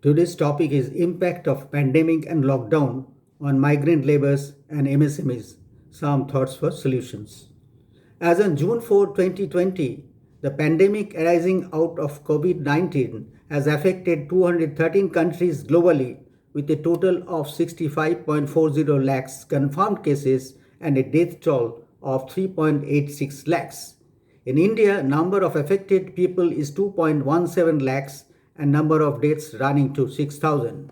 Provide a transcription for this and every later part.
Today's topic is impact of pandemic and lockdown on migrant laborers and MSMEs. Some thoughts for solutions. As on June 4, 2020, the pandemic arising out of COVID-19 has affected 213 countries globally with a total of 65.40 lakhs confirmed cases and a death toll of 3.86 lakhs. In India, number of affected people is 2.17 lakhs and number of deaths running to 6,000.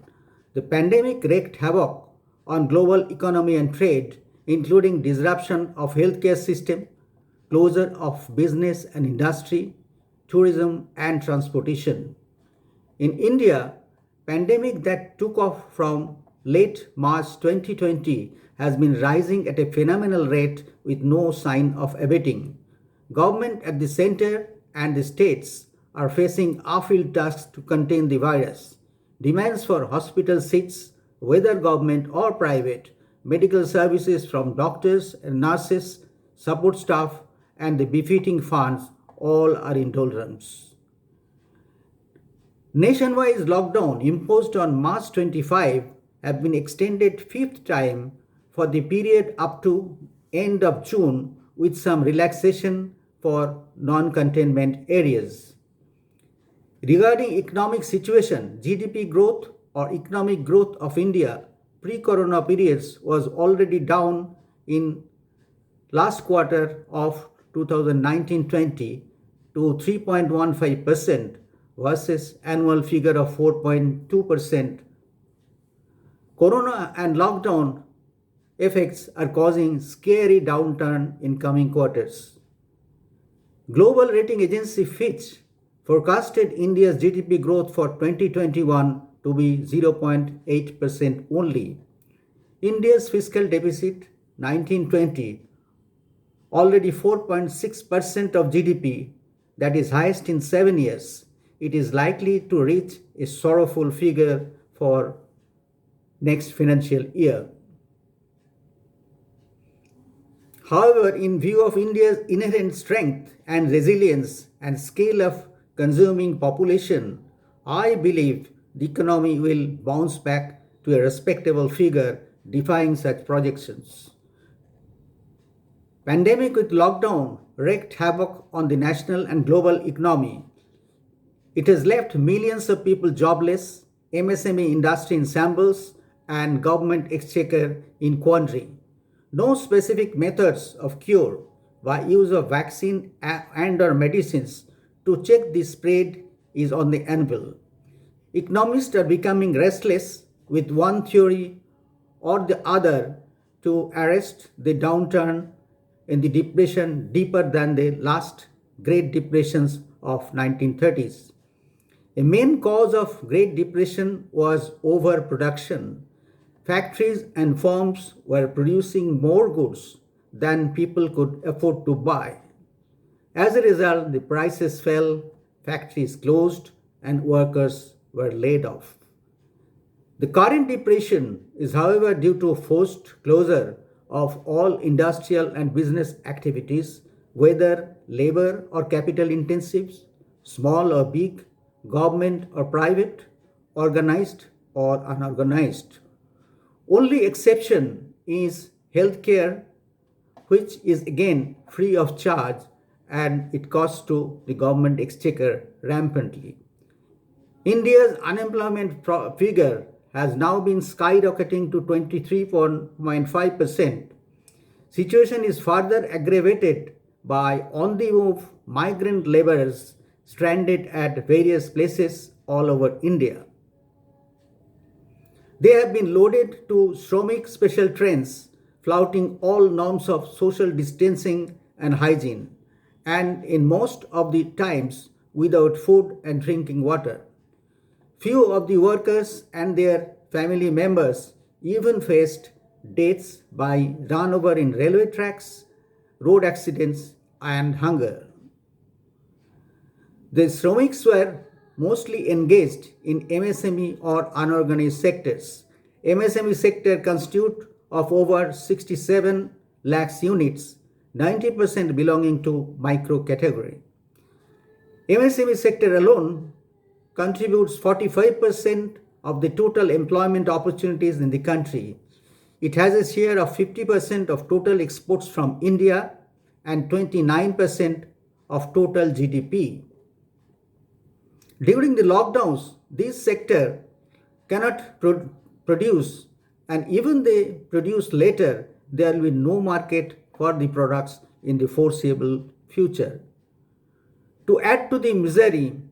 The pandemic wreaked havoc on global economy and trade, including disruption of healthcare system, closure of business and industry, tourism and transportation. In India, pandemic that took off from late March 2020 has been rising at a phenomenal rate with no sign of abating. Government at the center and the states are facing uphill tasks to contain the virus. Demands for hospital seats, whether government or private, medical services from doctors and nurses, support staff, and the befitting funds all are in doldrums. Nationwide lockdown imposed on March 25 have been extended fifth time for the period up to end of June with some relaxation for non-containment areas. Regarding economic situation, GDP growth or economic growth of India pre-corona periods was already down in last quarter of 2019-20 to 3.15% versus annual figure of 4.2%. Corona and lockdown effects are causing scary downturn in coming quarters. Global rating agency Fitch forecasted India's GDP growth for 2021 to be 0.8% only. India's fiscal deficit 1920 already 4.6% of GDP, that is highest in 7 years. It is likely to reach a sorrowful figure for next financial year. However, in view of India's inherent strength and resilience and scale of consuming population, I believe the economy will bounce back to a respectable figure defying such projections. Pandemic with lockdown wreaked havoc on the national and global economy. It has left millions of people jobless, MSME industry in shambles, and government exchequer in quandary. No specific methods of cure by use of vaccine and or medicines to check the spread is on the anvil. Economists are becoming restless with one theory or the other to arrest the downturn in the depression deeper than the last Great Depressions of 1930s. A main cause of Great Depression was overproduction. Factories and firms were producing more goods than people could afford to buy. As a result, the prices fell, factories closed, and workers were laid off. The current depression is, however, due to forced closure of all industrial and business activities, whether labor or capital intensive, small or big, government or private, organized or unorganized. Only exception is healthcare, which is again free of charge and it costs to the government exchequer rampantly. India's unemployment figure has now been skyrocketing to 23.5%. Situation is further aggravated by on-the-move migrant laborers stranded at various places all over India. They have been loaded to Shramik special trains, flouting all norms of social distancing and hygiene, and in most of the times without food and drinking water. Few of the workers and their family members even faced deaths by run over in railway tracks, road accidents, and hunger. The Shromiks were mostly engaged in MSME or unorganized sectors. MSME sector constitute of over 67 lakhs units, 90% belonging to micro category. MSME sector alone contributes 45% of the total employment opportunities in the country. It has a share of 50% of total exports from India and 29% of total GDP. During the lockdowns, this sector cannot produce, and even they produce later, there will be no market for the products in the foreseeable future. To add to the misery,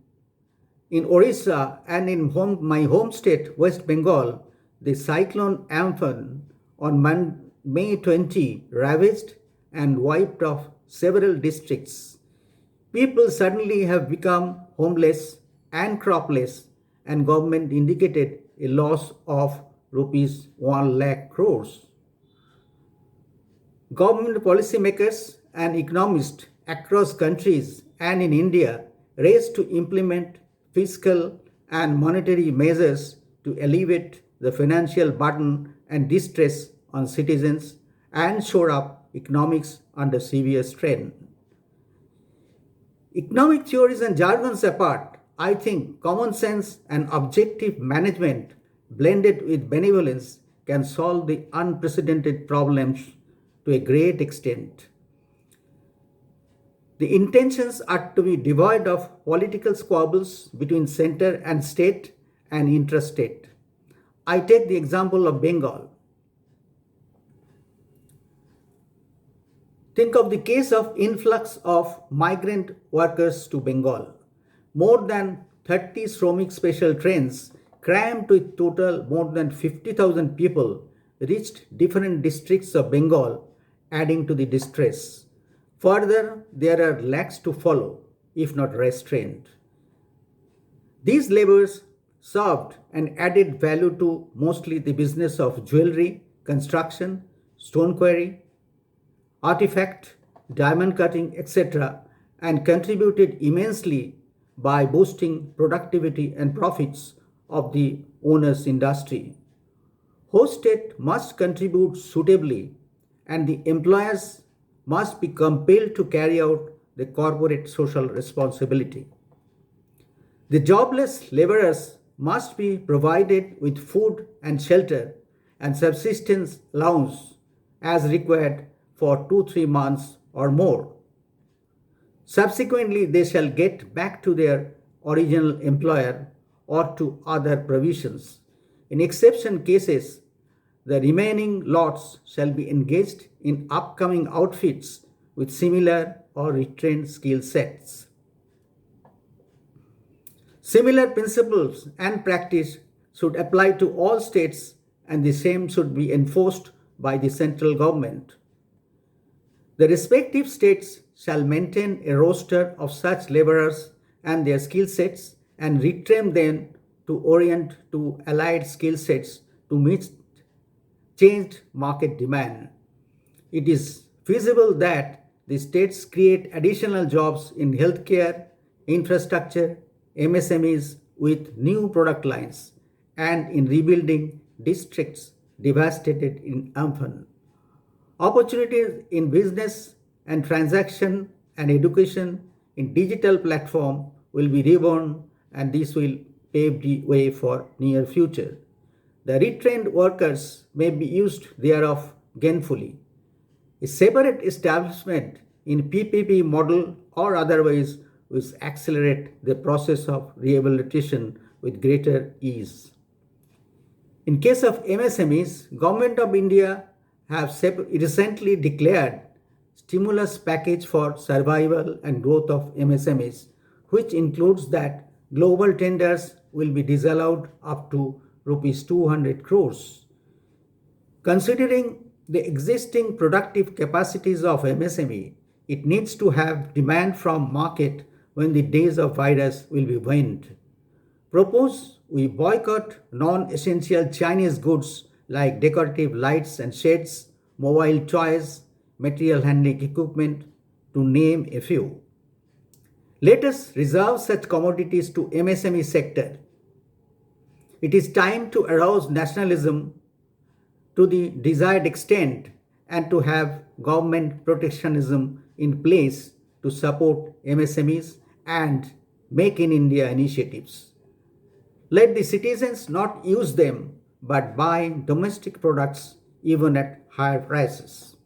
in Orissa and in my home state, West Bengal, the cyclone Amphan on May 20 ravaged and wiped off several districts. People suddenly have become homeless and cropless, and government indicated a loss of rupees 1 lakh crores. Government policymakers and economists across countries and in India raced to implement fiscal and monetary measures to alleviate the financial burden and distress on citizens and shore up economics under severe strain. Economic theories and jargons apart, I think common sense and objective management blended with benevolence can solve the unprecedented problems to a great extent. The intentions are to be devoid of political squabbles between center and state and intrastate. I take the example of Bengal. Think of the case of influx of migrant workers to Bengal. More than 30 Shramik special trains crammed with total more than 50,000 people reached different districts of Bengal, adding to the distress. Further, there are lakhs to follow, if not restrained. These labors served and added value to mostly the business of jewelry, construction, stone quarry, artifact, diamond cutting, etc., and contributed immensely by boosting productivity and profits of the owner's industry. Host state must contribute suitably, and the employers must be compelled to carry out the corporate social responsibility. The jobless laborers must be provided with food and shelter and subsistence allowance as required for 2-3 months or more. Subsequently, they shall get back to their original employer or to other provisions. In exception cases, the remaining lots shall be engaged in upcoming outfits with similar or retrained skill sets. Similar principles and practice should apply to all states, and the same should be enforced by the central government. The respective states shall maintain a roster of such laborers and their skill sets and retrain them to orient to allied skill sets to meet changed market demand. It is feasible that the states create additional jobs in healthcare, infrastructure, MSMEs with new product lines, and in rebuilding districts devastated in Amphan. Opportunities in business and transaction and education in digital platform will be reborn, and this will pave the way for near future. The retrained workers may be used thereof gainfully. A separate establishment in PPP model or otherwise will accelerate the process of rehabilitation with greater ease. In case of MSMEs, Government of India have recently declared stimulus package for survival and growth of MSMEs, which includes that global tenders will be disallowed up to rupees 200 crores. Considering the existing productive capacities of MSME, it needs to have demand from market when the days of virus will be waned. Propose we boycott non-essential Chinese goods like decorative lights and shades, mobile toys, material handling equipment, to name a few. Let us reserve such commodities to MSME sector. It is time to arouse nationalism to the desired extent and to have government protectionism in place to support MSMEs and Make in India initiatives. Let the citizens not use them but buy domestic products even at higher prices.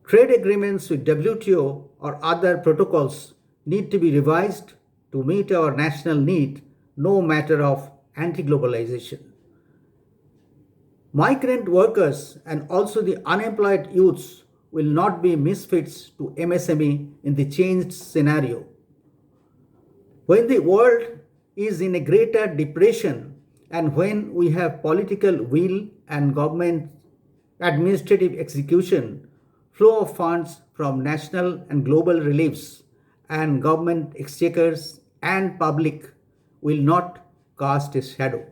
Trade agreements with WTO or other protocols need to be revised to meet our national need, no matter of anti-globalization. Migrant workers and also the unemployed youths will not be misfits to MSME in the changed scenario. When the world is in a greater depression and when we have political will and government administrative execution, flow of funds from national and global reliefs and government exchequers and public will not cast a shadow.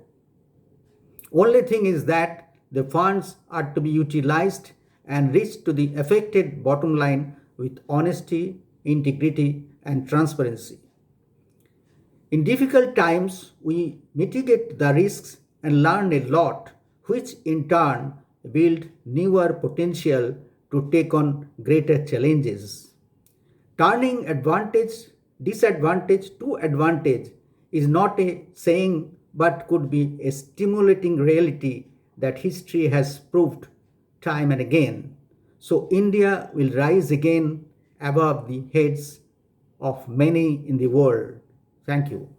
Only thing is that the funds are to be utilized and reach to the affected bottom line with honesty, integrity, and transparency. In difficult times, we mitigate the risks and learn a lot, which in turn build newer potential to take on greater challenges. Turning disadvantage to advantage is not a saying but could be a stimulating reality that history has proved time and again. So India will rise again above the heads of many in the world. Thank you.